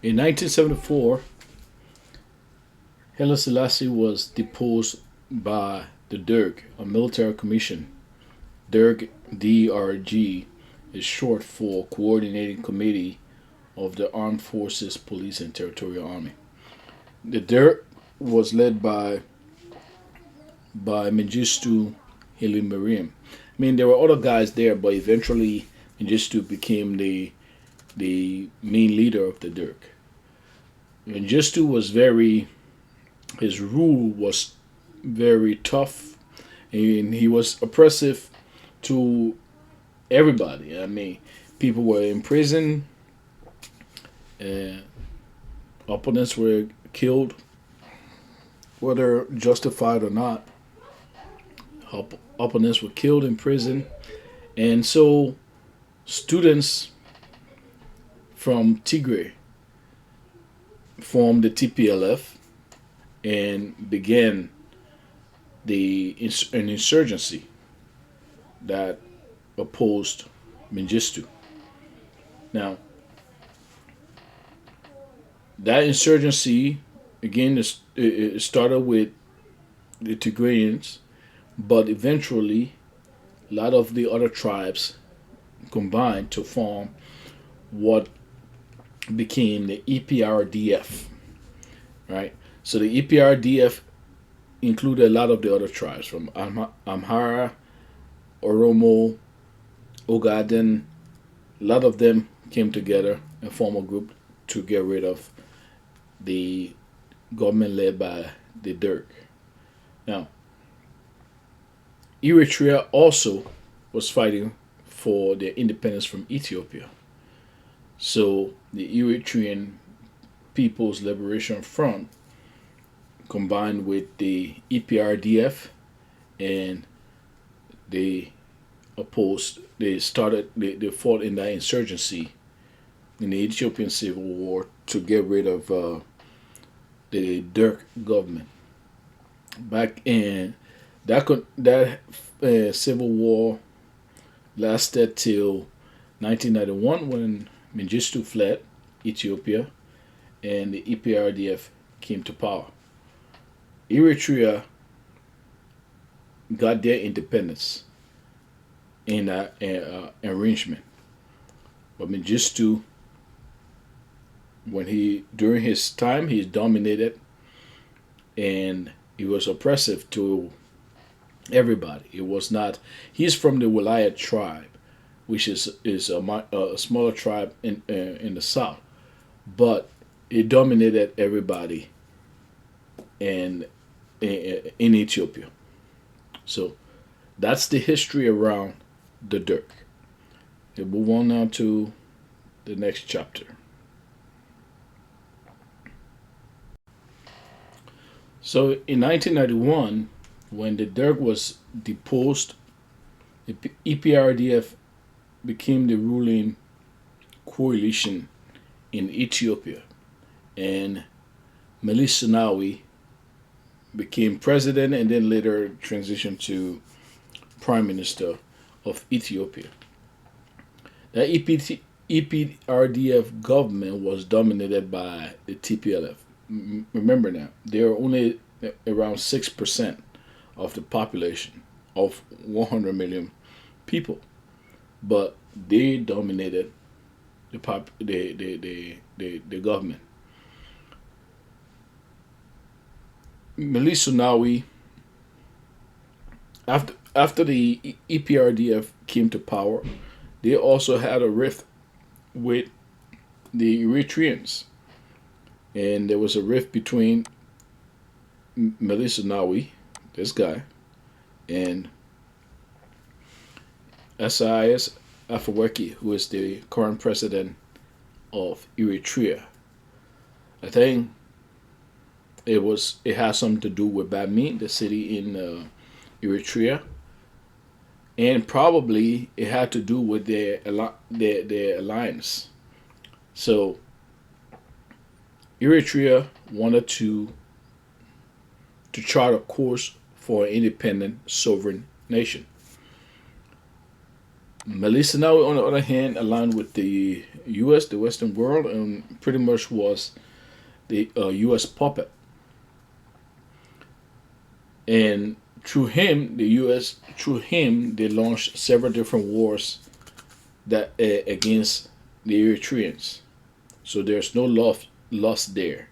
In 1974, Haile Selassie was deposed by the Derg, a military commission. Derg, DRG, is short for Coordinating Committee of the Armed Forces, Police, and Territorial Army. The Derg was led by Mengistu Haile Mariam. I mean, there were other guys there, but eventually Mengistu became the main leader of the Derg. Mengistu was very his rule was very tough, and he was oppressive to everybody. I mean, people were in prison, uh, opponents were killed, whether justified or not. Opponents were killed in prison, and so students from Tigray formed the TPLF and began an insurgency that opposed Mengistu. Now, that insurgency again it started with the Tigrayans, but eventually a lot of the other tribes combined to form what became the EPRDF, right? So the EPRDF included a lot of the other tribes from Amhara, Oromo, Ogaden. A lot of them came together and formed a group to get rid of the government led by the Dirk. Now, Eritrea also was fighting for their independence from Ethiopia. So the Eritrean People's Liberation Front combined with the EPRDF and they they fought in that insurgency in the Ethiopian Civil War to get rid of the Dirk government. Back in that civil war lasted till 1991 when Mengistu fled Ethiopia and the EPRDF came to power. Eritrea got their independence in that arrangement, but Mengistu, when he during his time, he dominated and he was oppressive to everybody. It was not. He's from the Wilayat tribe, which is a smaller tribe in the south, but he dominated everybody in Ethiopia. So that's the history around the Dirk. We'll move on now to the next chapter. So in 1991, when the Dirk was deposed, the EPRDF became the ruling coalition in Ethiopia, and Meles Zenawi became president and then later transitioned to prime minister of Ethiopia. The EPRDF government was dominated by the TPLF. Remember now, they are only around 6% of the population of 100 million people, but they dominated the government. Meles Zenawi, after the EPRDF came to power, they also had a rift with the Eritreans, and there was a rift between Meles Zenawi, this guy, and Isaias Afwerki, who is the current president of Eritrea. I think it has something to do with Bami, the city in Eritrea, and probably it had to do with their alliance. So Eritrea wanted to chart a course for an independent sovereign nation. Melissa now, on the other hand, aligned with the U.S., the Western world, and pretty much was the U.S. puppet. And through him, through him, they launched several different wars that against the Eritreans. So there's no loss there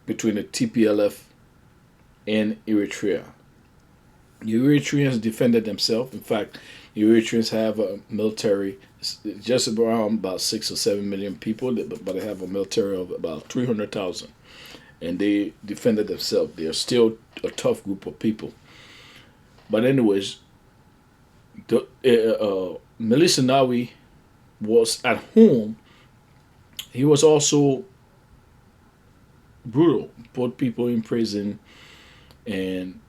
between the TPLF and Eritrea. The Eritreans defended themselves. In fact, the Eritreans have a military just around about 6 or 7 million people, but they have a military of about 300,000, and they defended themselves. They are still a tough group of people. But anyways, Melissa Nawi was at home. He was also brutal, put people in prison, and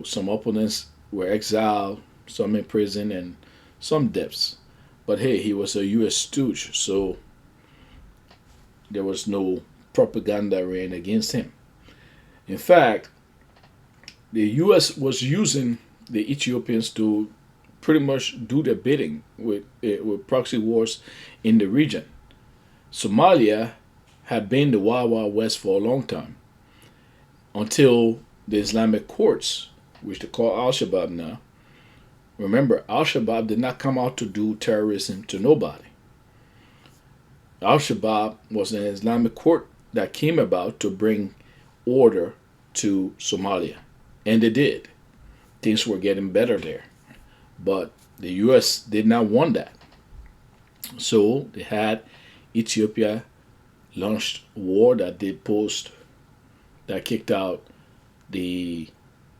some opponents were exiled, some in prison, and some deaths. But hey, he was a U.S. stooge, so there was no propaganda ran against him. In fact, the U.S. was using the Ethiopians to pretty much do their bidding with proxy wars in the region. Somalia had been the Wild Wild West for a long time until the Islamic courts, which they call Al Shabaab now. Remember, Al Shabaab did not come out to do terrorism to nobody. Al Shabaab was an Islamic court that came about to bring order to Somalia. And they did. Things were getting better there. But the U.S. did not want that. So they had Ethiopia launched a war that kicked out the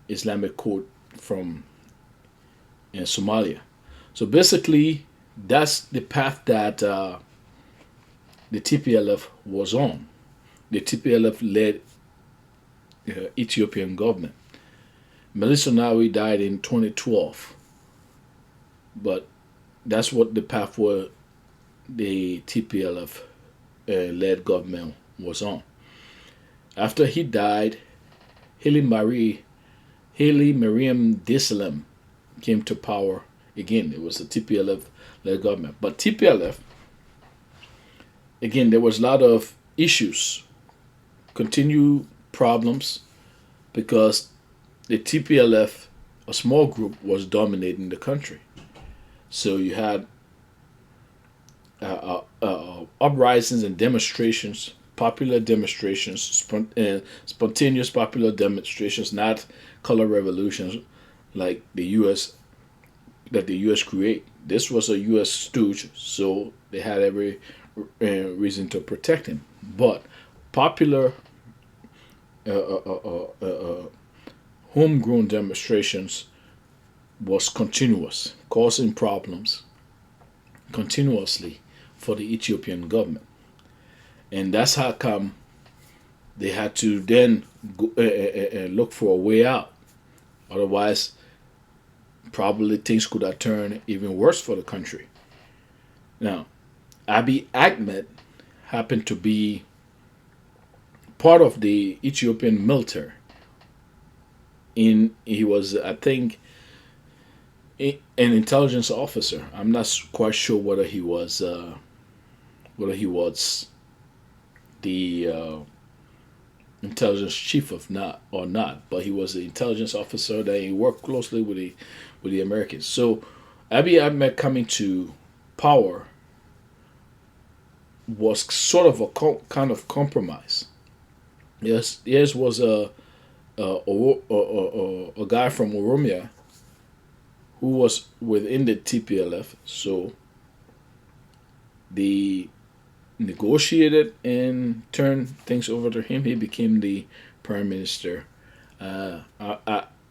Islamic court from in Somalia. So basically, that's the path that the TPLF was on. The TPLF led Ethiopian government. Melissa Nawi died in 2012, but that's what the path where the TPLF led government was on. After he died, Haile Mariam Desalegn came to power again. It was the TPLF led government. But TPLF, again, there was a lot of issues, continued problems, because the TPLF, a small group, was dominating the country. So you had uprisings and demonstrations, popular demonstrations, spontaneous popular demonstrations, not color revolutions like the U.S. that the U.S. create. This was a U.S. stooge, so they had every reason to protect him. But popular homegrown demonstrations was continuous, causing problems continuously for the Ethiopian government. And that's how come they had to then go, look for a way out. Otherwise, probably things could have turned even worse for the country. Now, Abiy Ahmed happened to be part of the Ethiopian military. He was, I think, an intelligence officer. I'm not quite sure whether he was the intelligence chief of not or not, but he was the intelligence officer that he worked closely with the Americans. So Abiy Ahmed coming to power was sort of a kind of compromise. Yes, was a guy from Oromia who was within the TPLF. So they negotiated and turned things over to him. He became the prime minister. I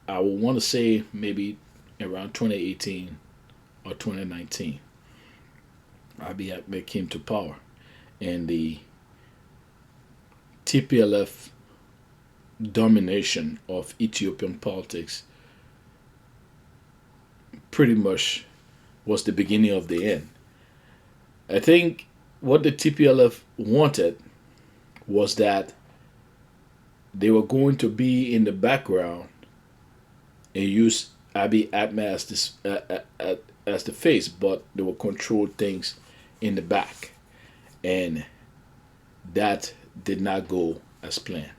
would want to say maybe around 2018 or 2019. Abiy Ahmed came to power, and the TPLF domination of Ethiopian politics pretty much was the beginning of the end. I think what the TPLF wanted was that they were going to be in the background and use Abiy Ahmed as the face, but they will control things in the back, and that did not go as planned.